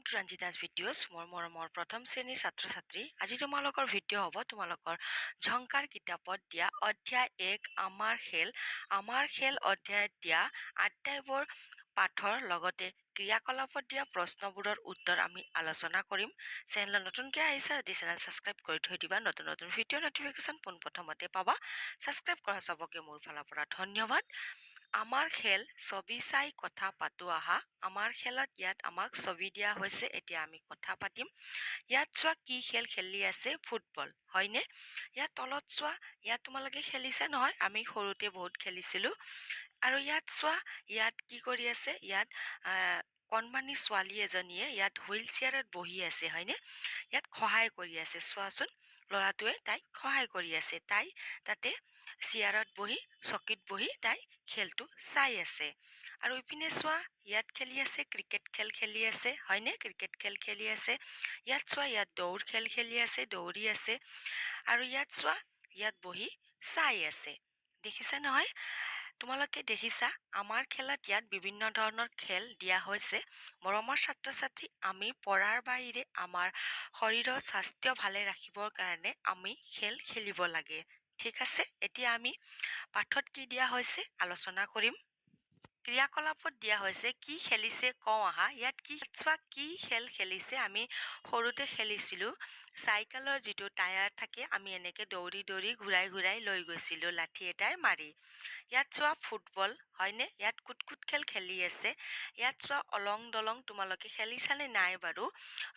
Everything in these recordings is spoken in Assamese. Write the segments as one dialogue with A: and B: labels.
A: টু ৰঞ্জিতাছ ভিডিঅ'ছ মোৰ মৰমৰ প্ৰথম শ্ৰেণীৰ ছাত্ৰ ছাত্ৰী আজি তোমালোকৰ ভিডিঅ' হ'ব তোমালোকৰ ঝংকাৰ কিতাপত দিয়া অধ্যায় 1 আমাৰ খেল অধ্যায়ত দিয়া আটাইবোৰ পাঠৰ লগতে ক্ৰিয়াকলাপত দিয়া প্ৰশ্নবোৰৰ উত্তৰ আমি আলোচনা কৰিম। চেনেলত নতুনকৈ আহিছা যদি চেনেল ছাবস্ক্ৰাইব কৰি থৈ দিবা, নতুন নতুন ভিডিঅ' নটিফিকেশ্যন পোনপ্ৰথমতে পাবা। ছাবস্ক্ৰাইব কৰা চবকে মোৰ ফালৰ পৰা ধন্যবাদ। আমাৰ খেল ছবি চাই কথা পাতো আহা। আমাৰ খেলত ইয়াত আমাক ছবি দিয়া হৈছে, এতিয়া আমি কথা পাতিম। ইয়াত চোৱা কি খেল খেলি আছে, ফুটবল হয়নে? ইয়াত তলত চোৱা, ইয়াত তোমালোকে খেলিছে নহয়, আমি সৰুতে বহুত খেলিছিলো। আৰু ইয়াত চোৱা, ইয়াত কি কৰি আছে, ইয়াত কণমানি ছোৱালী এজনীয়ে ইয়াত হুইল চেয়াৰত বহি আছে হয়নে? ইয়াত সহায় কৰি আছে, চোৱাচোন ল'ৰাটোৱে তাইক সহায় কৰি আছে। তাই তাতে চেয়াৰত বহি, চকীত বহি তাই খেলটো চাই আছে। আৰু ইপিনে চোৱা, ইয়াত খেলি আছে, ক্ৰিকেট খেল খেলি আছে হয়নে? ক্ৰিকেট খেল খেলি আছে। ইয়াত চোৱা, ইয়াত দৌৰ খেল খেলি আছে, দৌৰি আছে। আৰু ইয়াত চোৱা, ইয়াত বহি চাই আছে। দেখিছা নহয়? তোমালোকে দেখিছা, আমাৰ খেলত ইয়াত বিভিন্ন ধৰণৰ খেল দিয়া হৈছে। মৰমৰ ছাত্ৰ ছাত্ৰী, আমি পঢ়াৰ বাহিৰে আমাৰ শৰীৰৰ স্বাস্থ্য ভালে ৰাখিবৰ কাৰণে আমি খেল খেলিব লাগে। ঠিক আছে, এতিয়া আমি পাঠত কি দিয়া হৈছে আলোচনা কৰিম। ক্ৰিয়াকলাপত দিয়া হৈছে কি খেলিছে কওঁ আহা। ইয়াত কি চোৱা, কি খেল খেলিছে, আমি সৰুতে খেলিছিলো। চাইকেলৰ যিটো টায়াৰ থাকে, আমি এনেকে দৌৰি দৌৰি ঘূৰাই ঘূৰাই লৈ গৈছিলো লাঠি এটাই মাৰি। ইয়াত চোৱা ফুটবল হয়নে? ইয়াত কুট কুট খেল খেলি আছে। ইয়াত চোৱা অলং দলং, তোমালোকে খেলিছানে নাই বাৰু?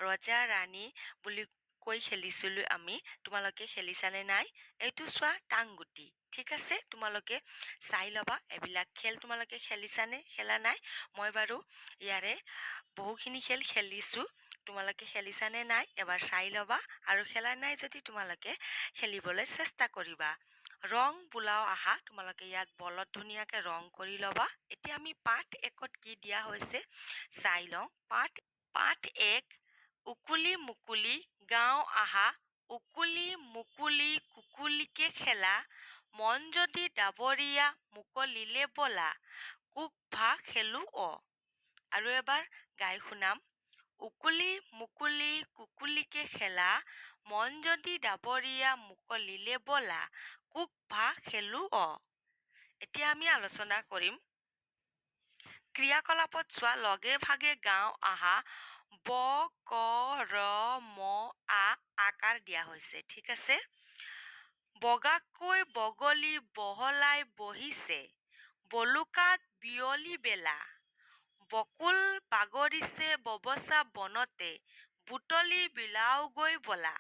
A: ৰজা ৰাণী বুলি কৈ খেলিছিলো আমি, তোমালোকে খেলিছানে নাই? এইটো চোৱা টাংগুটি। ঠিক আছে, তোমালোকে চাই ল'বা এইবিলাক খেল তোমালোকে খেলিছানে খেলা নাই। মই বাৰু ইয়াৰে বহুখিনি খেল খেলিছো, তোমালোকে খেলিছানে নাই এবাৰ চাই ল'বা। আৰু খেলা নাই যদি তোমালোকে খেলিবলৈ চেষ্টা কৰিবা। ৰং বোলাও আহা, তোমালোকে ইয়াত বলত ধুনীয়াকে ৰং কৰি ল'বা। এতিয়া আমি পাঠ 1ত কি দিয়া হৈছে চাই লওঁ। পাঠ 1, উকুলি মুকুলি গাওঁ আহা। উকুলি মুকুলি কুকুলিকে খেলা, মন যদি ডাবৰীয়া মুকলিলে বলা, কুক ভা খেলো অ। আৰু এবাৰ গাই শুনাম। উকুলি মুকুলি কুকুলিকে খেলা, মন যদি ডাবৰীয়া মুকলিলে বলা, কুক ভা খেলো অ। এতিয়া আমি আলোচনা কৰিম। ক্ৰিয়াকলাপত চোৱা, লগে ভাগে গাওঁ আহা। ব ক ৰ ম আ আকাৰ দিয়া হৈছে। ঠিক আছে, বগাকৈ বগলী বহলাই বহিছে, বলুকাত বিয়লি বেলা, বকুল বাগৰিছে ববচা বনতে, বুটলি বিলাওগৈ বলা।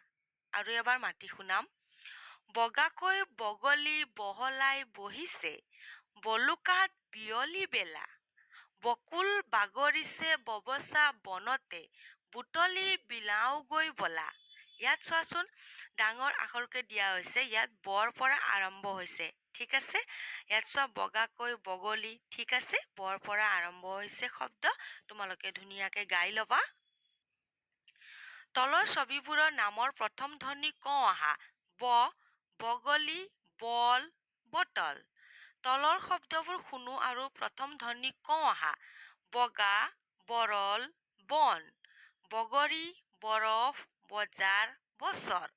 A: আৰু এবাৰ মাতি শুনাম। বগাকৈ বগলী বহলাই বহিছে, বলুকাত বিয়লি বেলা, বকুল বাগৰিছে ববচা বনতে, বুটলি বিলাওগৈ বলা। ইয়াত চোৱাচোন, ডাঙৰ আখৰকে দিয়া হৈছে, ইয়াত বৰ পৰা আৰম্ভ হৈছে। ঠিক আছে, ইয়াত চোৱা বগাকৈ বগলী, ঠিক আছে, বৰ পৰা আৰম্ভ হৈছে শব্দ, তোমালোকে ধুনীয়াকে গাই ল'বা। তলৰ ছবিবোৰৰ নামৰ প্ৰথম ধ্বনি কওঁ আহা। ব, বগলী, বল, বটল। তলৰ শব্দবোৰ শুনো আৰু প্ৰথম ধ্বনি কওঁ আহা। বগা, বৰল, বন, বগৰী, বৰফ, বজাৰ, বছৰ।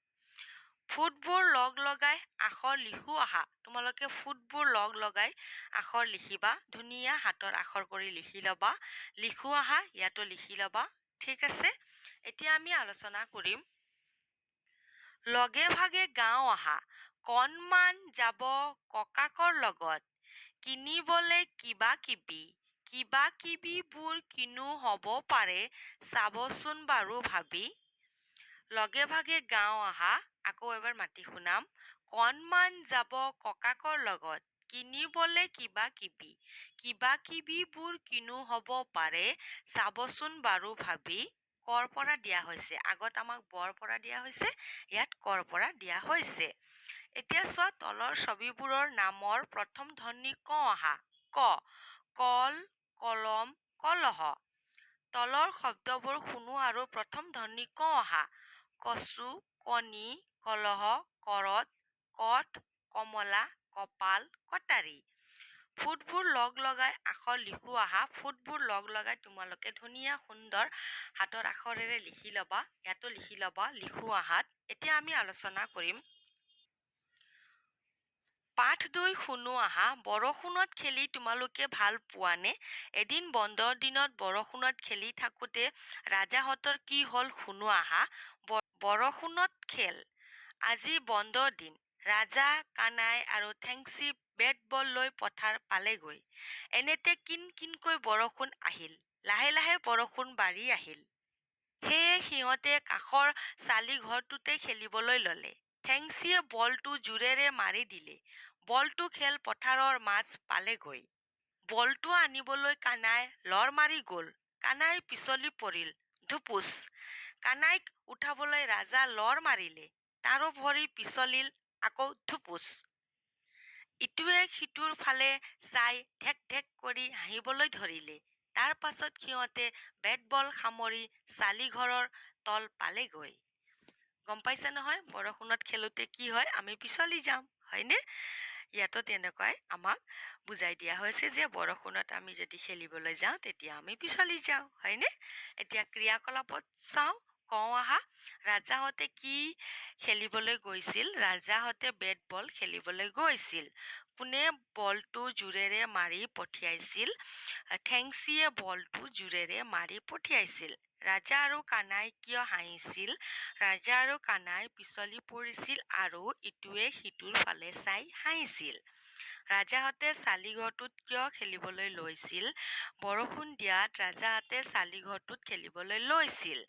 A: ফুটবোৰ লগ লগাই আখৰ লিখো আহা। তোমালোকে ফুটবোৰ লগ লগাই আখৰ লিখিবা, ধুনীয়া হাতৰ আখৰ কৰি লিখি ল'বা। লিখো আহা, ইয়াতো লিখি ল'বা। ঠিক আছে, এতিয়া আমি আলোচনা কৰিম। লগে ভাগে গাওঁ আহা, কণমান যাব ককাকৰ লগত, কিনিবলে কিবা কিবি, কিবা কিবিবোৰ কিনো হ'ব পাৰে, চাবচোন বাৰু ভাবি। লগে ভাগে গাওঁ আহা, আকৌ এবাৰ মাতি শুনাম। কণমান যাব ককাকৰ লগত, কিনিবলে কিবা কিবি, কিবা কিবিবোৰ কিনো হ'ব পাৰে, চাবচোন বাৰু ভাবি। কৰ পৰা দিয়া হৈছে, আগত আমাক বৰ পৰা দিয়া হৈছে, ইয়াত কৰ পৰা দিয়া হৈছে। এতিয়া চোৱা, তলৰ ছবিবোৰৰ নামৰ প্ৰথম ধ্বনি কওঁ আহা। ক, কল, কলম, কলহ। তলৰ শব্দবোৰ শুনো আৰু প্ৰথম ধ্বনি কওঁ আহা। কচু, কণী, কলহ, কৰত, কঠ, কমলা, কপাল, কটাৰী। ফুটবোৰ লগ লগাই আখৰ লিখো আহা। ফুটবোৰ লগ লগাই তোমালোকে ধুনীয়া সুন্দৰ হাতৰ আখৰেৰে লিখি ল'বা। ইয়াতো লিখি ল'বা লিখো আহাত। এতিয়া আমি আলোচনা কৰিম পাঠ 2 শুনো আহা। বৰষুণত খেলি তোমালোকে ভাল পোৱানে? এদিন বন্ধৰ দিনত বৰষুণত খেলি থাকোঁতে ৰাজাহঁতৰ কি হ'ল শুনো আহা। বৰষুণত খেল। আজি বন্ধৰ দিন। ৰাজা, কানাই আৰু ঠেংচি বেট বল লৈ পথাৰ পালেগৈ। এনেতে কিন কিনকৈ বৰষুণ আহিল। লাহে লাহে বৰষুণ বাঢ়ি আহিল। সেয়ে সিহঁতে কাষৰ চালিঘৰটোতে খেলিবলৈ ল'লে। ঠেংচিয়ে বলটো জোৰেৰে মাৰি দিলে। বলটো খেলপথাৰৰ মাজ পালেগৈ। বলটো আনিবলৈ কানাই লৰ মাৰি গ'ল। কানাই পিছলি পৰিল। ধুপুচ। কানাইক উঠাবলৈ ৰাজা লৰ মাৰিলে। তাৰো ভৰি পিছলিল। আকৌ ধুপুচ। ইটোৱে সিটোৰ ফালে চাই ঢেক ঢেক কৰি হাঁহিবলৈ ধৰিলে। তাৰ পাছত সিহঁতে বেট বল সামৰি চালিঘৰৰ তল পালেগৈ। গম পাইছে নহয়, বৰষুণত খেলোতে কি হয়, আমি পিছলি যাম, হয়নে? ইয়াতো তেনেকুৱাই আমাক বুজাই দিয়া হৈছে যে বৰষুণত আমি যদি খেলিবলৈ যাওঁ তেতিয়া আমি পিছলি যাওঁ, হয়নে? এতিয়া ক্ৰিয়াকলাপত চাওঁ, কওঁ আহা। ৰাজাহঁতে কি খেলিবলৈ গৈছিল? ৰাজাহঁতে বেট বল খেলিবলৈ গৈছিল। কোনে বলটো জোৰেৰে মাৰি পঠিয়াইছিল? ঠেংচিয়ে বলটো জোৰেৰে মাৰি পঠিয়াইছিল। ৰাজা আৰু কানাই কিয় হাঁহিছিল? ৰাজা আৰু কানাই পিছলি পৰিছিল আৰু ইটোৱে সিটোৰ ফালে চাই হাঁহিছিল। ৰাজাহঁতে চালিঘৰটোত কিয় খেলিবলৈ লৈছিল? বৰষুণ দিয়াত ৰাজাহঁতে চালিঘৰটোত খেলিবলৈ লৈছিল।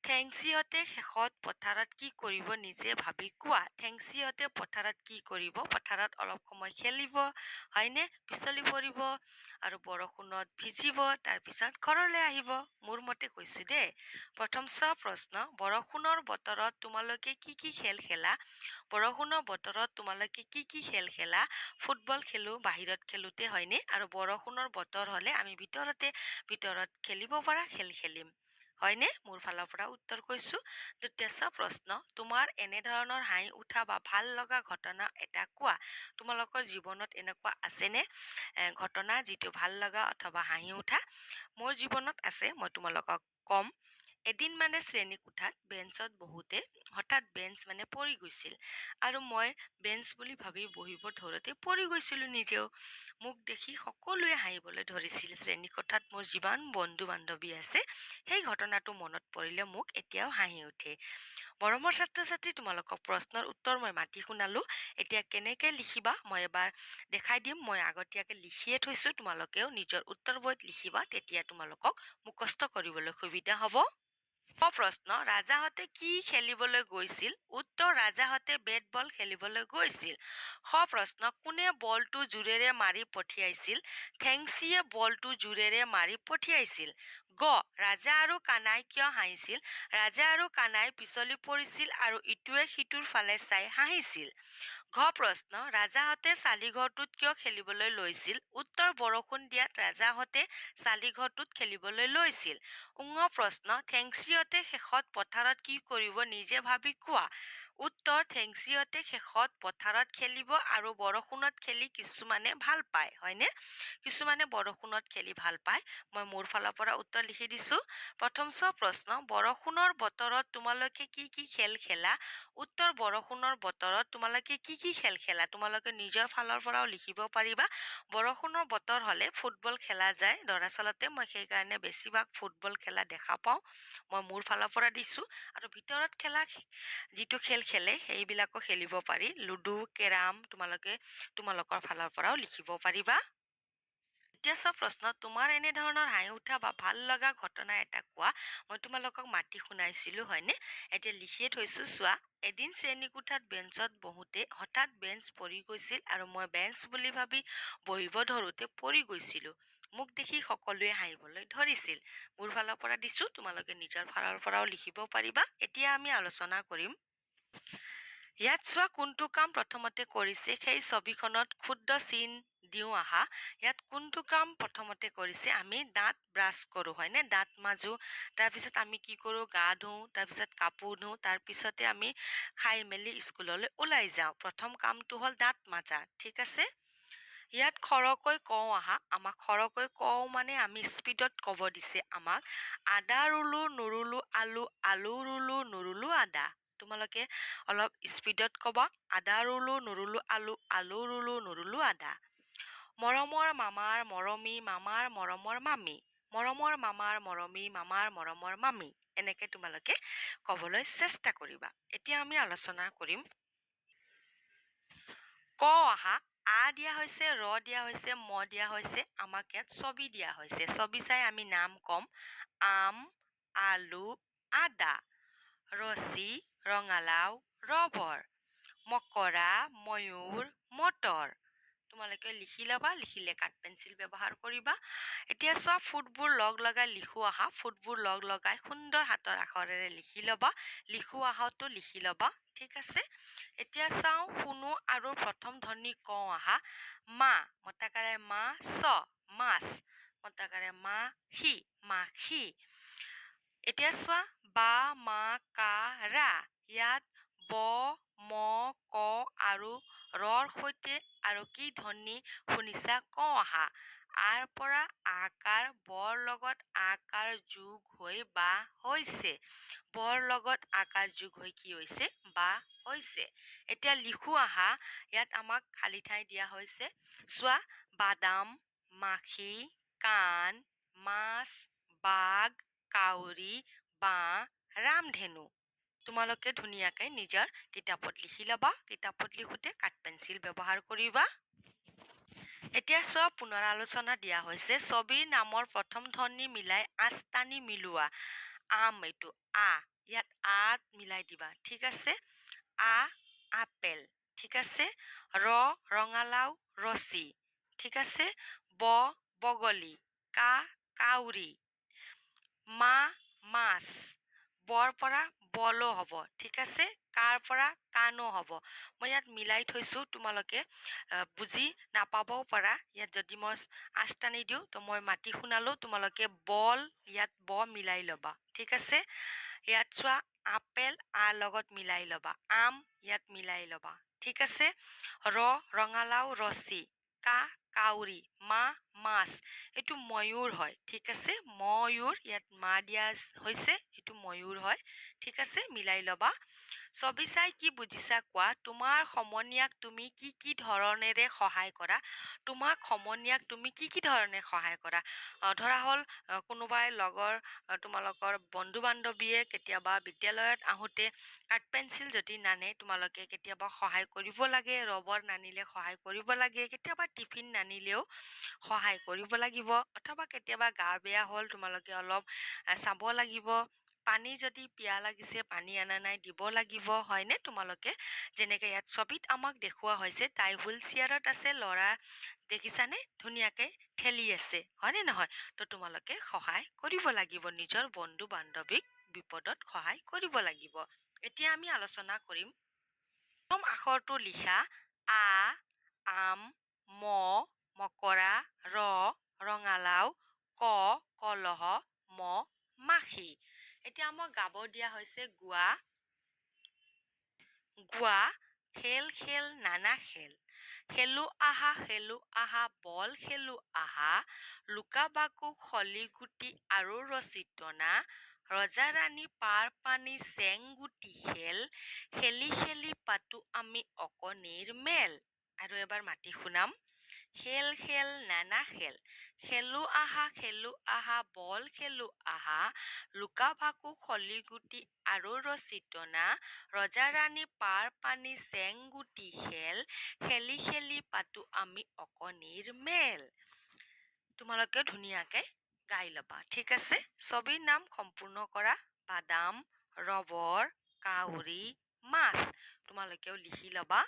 A: ঠেংচিহঁতে শেষত পথাৰত কি কৰিব নিজে ভাবি কোৱা। ঠেংচিহঁতে পথাৰত কি কৰিব? পথাৰত অলপ সময় খেলিব, হয়নে? পিছলি পৰিব আৰু বৰষুণত ভিজিব, তাৰপিছত ঘৰলৈ আহিব। মোৰ মতে কৈছো দেই। প্ৰথম প্ৰশ্ন, বৰষুণৰ বতৰত তোমালোকে কি কি খেল খেলা? বৰষুণৰ বতৰত তোমালোকে কি কি খেল খেলা? ফুটবল খেলো, বাহিৰত খেলোতে, হয়নে? আৰু বৰষুণৰ বতৰ হলে আমি ভিতৰত খেলিব পৰা খেল খেলিম, হয়নে? মোৰ ফালৰ পৰা উত্তৰ কৈছো। দ্বিতীয় প্ৰশ্ন, তোমাৰ এনেধৰণৰ হাঁহি উঠা বা ভাল লগা ঘটনা এটা কোৱা। তোমালোকৰ জীৱনত এনেকুৱা আছেনে ঘটনা যিটো ভাল লগা অথবা হাঁহি উঠা? মোৰ জীৱনত আছে, মই তোমালোকক কম। এদিন মানে শ্ৰেণী কোঠাত বেঞ্চত বহুতে হঠাৎ বেঞ্চ মানে পৰি গৈছিল আৰু মই বেঞ্চ বুলি ভাবি বহিব ধৰোতে পৰি গৈছিলো নিজেও। মোক দেখি সকলোৱে হাঁহিবলৈ ধৰিছিল। শ্ৰেণী কোঠাত মোৰ যিমান বন্ধু বান্ধৱী আছে, সেই ঘটনাটো মনত পৰিলে মোক এতিয়াও হাঁহি উঠে। মৰমৰ ছাত্ৰ ছাত্ৰী, তোমালোকক প্ৰশ্নৰ উত্তৰ মই মাতি শুনালো। এতিয়া কেনেকে লিখিবা মই এবাৰ দেখাই দিম। মই আগতীয়াকে লিখিয়ে থৈছো, তোমালোকেও নিজৰ উত্তৰ বহীত লিখিবা, তেতিয়া তোমালোকক মুখস্থ কৰিবলৈ সুবিধা হ'ব। প্ৰশ্ন, ৰাজাহঁতে কি খেলিবলৈ গৈছিল? উত্তৰ, ৰাজাহঁতে বেট বল খেলিবলৈ গৈছিল। প্ৰশ্ন, কোনে বলটো জোৰেৰে মাৰি পঠিয়াইছিল? ঠেংচিয়ে বলটো জোৰেৰে মাৰি পঠিয়াইছিল। ৰাজা আৰু কানাই কিয় হাঁহিছিল? ৰাজা আৰু কানাই পিছলি পৰিছিল আৰু ইটোৱে সিটোৰ ফালে চাই হাঁহিছিল। প্ৰশ্ন, ৰাজাহঁতে চালিঘৰটোত কিয় খেলিবলৈ লৈছিল? উত্তৰ, বৰষুণ দিয়াত ৰাজাহঁতে চালিঘৰটোত খেলিবলৈ লৈছিল। প্ৰশ্ন, ঠেংচিহঁতে শেষত পথাৰত কি কৰিব নিজে ভাবি কোৱা। উত্তৰ, ঠেংচিহঁতে শেষত পথাৰত খেলিব আৰু বৰষুণত খেলি কিছুমানে ভাল পায়, হয়নে? কিছুমানে বৰষুণত খেলি ভাল পায়। মই মোৰ ফালৰ পৰা উত্তৰ লিখি দিছো। প্ৰথম প্ৰশ্ন, বৰষুণৰ বতৰত তোমালোকে কি কি খেল খেলা? উত্তৰ, বৰষুণৰ বতৰত তোমালোকে কি কি খেল খেলা? তোমালোকে নিজৰ ফালৰ পৰাও লিখিব পাৰিবা। বৰষুণৰ বতৰ হলে ফুটবল খেলা যায়। দৰাচলতে মই সেইকাৰণে বেছিভাগ ফুটবল খেলা দেখা পাওঁ। মই মোৰ ফালৰ পৰা দিছো। আৰু ভিতৰত খেলা যিটো খেল খেলে সেইবিলাকো খেলিব পাৰি। লুডু, কেৰাম তোমালোকৰ ফালৰ পৰাও লিখিব পাৰিবা। দ্বিতীয় প্ৰশ্ন, তোমাৰ এনেধৰণৰ হাঁহি উঠা বা ভাল লগা ঘটনা এটা কোৱা। মই তোমালোকক মাতি শুনাইছিলো, হয়নে? এতিয়া লিখিয়ে থৈছো, চোৱা। এদিন শ্ৰেণী কোঠাত বেঞ্চত বহুতে হঠাৎ বেঞ্চ পৰি গৈছিল আৰু মই বেঞ্চ বুলি ভাবি বহিব ধৰোতে পৰি গৈছিলো। মোক দেখি সকলোৱে হাঁহিবলৈ ধৰিছিল। মোৰ ফালৰ পৰা দিছো, তোমালোকে নিজৰ ফালৰ পৰাও লিখিব পাৰিবা। এতিয়া আমি আলোচনা কৰিম। ইয়াত চোৱা, কোনটো কাম প্ৰথমতে কৰিছে সেই ছবিখনত ক্ষুদ্ৰ চিন দিওঁ আহা। ইয়াত কোনটো কাম প্ৰথমতে কৰিছে? আমি দাঁত ব্ৰাছ কৰো, হয়নে? দাঁত মাজো, তাৰপিছত আমি কি কৰো? গা ধুওঁ, তাৰপিছত কাপোৰ ধুওঁ, তাৰপিছতে আমি খাই মেলি স্কুললৈ ওলাই যাওঁ। প্ৰথম কামটো হ'ল দাঁত মাজা, ঠিক আছে? ইয়াত খৰকৈ কওঁ আহা আমাক খৰকৈ কওঁ মানে আমি স্পীডত ক'ব দিছে আমাক আদা ৰুলো নুৰুলো আলু আলু ৰুলো নুৰুলো আদা তোমালোকে অলপ স্পীডত ক'বা আদা ৰুলো নুৰুলো আলু আলু ৰুলো নুৰুলো আদা মৰমৰ মামাৰ মৰমী মামাৰ মৰমৰ মামী মৰমৰ মামাৰ মৰমী মামাৰ মৰমৰ মামী এনেকে তোমালোকে ক'বলৈ চেষ্টা কৰিবা এতিয়া আমি আলোচনা কৰিম ক আহা আ দিয়া হৈছে ৰ দিয়া হৈছে ম দিয়া হৈছে আমাক ইয়াত ছবি দিয়া হৈছে ছবি চাই আমি নাম ক'ম আম আলু আদা ৰছী ৰঙালাও ৰবৰ মকৰা ময়ূৰ মটৰ তোমালোকে লিখি ল'বা লিখিলে কাঠ পেঞ্চিল ব্যৱহাৰ কৰিবা এতিয়া চোৱা ফুটবোৰ লগ লগাই লিখো আহা ফুটবোৰ লগ লগাই সুন্দৰ হাতৰ আখৰেৰে লিখি ল'বা লিখো আহাটো লিখি ল'বা ঠিক আছে এতিয়া চাওঁ শুনো আৰু প্ৰথম ধ্বনি কওঁ আহা মা মতাকাৰে মা ছ মাছ মতাকাৰে মাখি মাখি এতিয়া চোৱা বা মা কা ৰা ইয়াত ব ম ক আৰু ৰৰ সৈতে আৰু কি ধ্বনি শুনিছা কওঁ আহা আৰ পৰা আকাৰ বৰ লগত আকাৰ যোগ হৈ বা হৈছে বৰ লগত আকাৰ যোগ হৈ কি হৈছে বা হৈছে এতিয়া লিখো আহা ইয়াত আমাক খালী ঠাই দিয়া হৈছে চোৱা বাদাম মাখি কাণ মাছ বাঘ কাউৰী বাঁহ ৰামধেনু তোমালোকে ধুনীয়াকৈ নিজৰ কিতাপত লিখি ল'বা কিতাপত লিখোঁতে কাঠ পেঞ্চিল ব্যৱহাৰ কৰিবা এতিয়া চোৱা পুনৰালোচনা দিয়া হৈছে ছবিৰ নামৰ প্ৰথম ধ্বনি মিলাই আঁচটানি মিলোৱা আম এইটো আ ইয়াত আত মিলাই দিবা ঠিক আছে আ আপেল ঠিক আছে ৰ ৰঙালাও ৰছী ঠিক আছে ব বগলী কা কাউৰী মা মাছ বৰ পৰা বলো হ'ব ঠিক আছে কাৰ পৰা কাণো হ'ব মই ইয়াত মিলাই থৈছোঁ তোমালোকে বুজি নাপাবও পাৰা ইয়াত যদি মই আঁচটানি দিওঁ তো মই মাতি শুনালোঁ তোমালোকে বল ইয়াত ব মিলাই ল'বা ঠিক আছে ইয়াত চোৱা আপেল আ লগত মিলাই ল'বা আম ইয়াত মিলাই ল'বা ঠিক আছে ৰ ৰঙালাও ৰছী কা কাউৰী মা মাছ এইটো ময়ূৰ হয় ঠিক আছে ময়ূৰ ইয়াত মা দিয়া হৈছে এইটো ময়ূৰ হয় ঠিক আছে মিলাই ল'বা ছবি চাই কি বুজিছা কোৱা তোমাৰ সমনীয়াক তুমি কি কি ধৰণেৰে সহায় কৰা তোমাক সমনীয়াক তুমি কি কি ধৰণে সহায় কৰা ধৰা হ'ল কোনোবাই লগৰ তোমালোকৰ বন্ধু বান্ধৱীয়ে কেতিয়াবা বিদ্যালয়ত আহোঁতে কাঠ পেঞ্চিল যদি নানে তোমালোকে কেতিয়াবা সহায় কৰিব লাগে ৰবৰ নানিলে সহায় কৰিব লাগে কেতিয়াবা টিফিন নানিলেও সহায় কৰিব লাগিব অথবা কেতিয়াবা গা বেয়া হ'ল তোমালোকে অলপ চাব লাগিব পানী যদি পিয়াহ লাগিছে পানী অনা নাই দিব লাগিব হয়নে তোমালোকে যেনেকৈ ইয়াত ছবিত আমাক দেখুওৱা হৈছে তাই হুইল চেয়াৰত আছে ল'ৰা দেখিছানে ধুনীয়াকৈ ঠেলি আছে হয়নে নহয় তো তোমালোকে সহায় কৰিব লাগিব নিজৰ বন্ধু বান্ধৱীক বিপদত সহায় কৰিব লাগিব এতিয়া আমি আলোচনা কৰিম প্ৰথম আখৰটো লিখা আ আম ম মকৰা ৰ ৰঙালাও ক কলহ ম মাখি এতিয়া আমাক গাব দিয়া হৈছে গোৱা গোৱা খেল খেল নানা খেলো আহা বল খেলো আহা লুকা বাকু খলিগুটি আৰু ৰছী টনা ৰজা ৰাণী পাৰ পানী চেংগুটি খেলি খেলি পাতো আমি অকণিৰ মেল আৰু এবাৰ মাতি শুনাম খেল খেল নানা খেলো আহা বল খেলো আহা লুকা ভাকু খলিগুটি আৰু ৰছী টনা ৰজা ৰাণী পাৰ পানী চেংগুটি খেলি খেলি পাতো আমি অকণিৰ মেল তোমালোকে ধুনীয়াকে গাই ল'বা ঠিক আছে ছবিৰ নাম সম্পূৰ্ণ কৰা বাদাম ৰবৰ কাউৰী মাছ তোমালোকেও লিখি ল'বা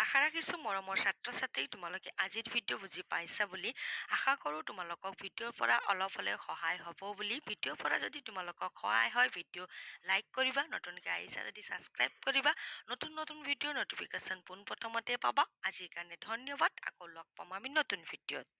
A: আশা ৰাখিছোঁ মৰমৰ ছাত্ৰ ছাত্ৰী তোমালোকে আজিৰ ভিডিঅ' বুজি পাইছা বুলি আশা কৰোঁ তোমালোকক ভিডিঅ'ৰ পৰা অলপ হ'লেও সহায় হ'ব বুলি ভিডিঅ'ৰ পৰা যদি তোমালোকক সহায় হয় ভিডিঅ' লাইক কৰিবা নতুনকৈ আহিছা যদি ছাবস্ক্ৰাইব কৰিবা নতুন নতুন ভিডিঅ'ৰ নটিফিকেশ্যন পোনপ্ৰথমতে পাবা আজিৰ কাৰণে ধন্যবাদ আকৌ লগ পাম আমি নতুন ভিডিঅ'ত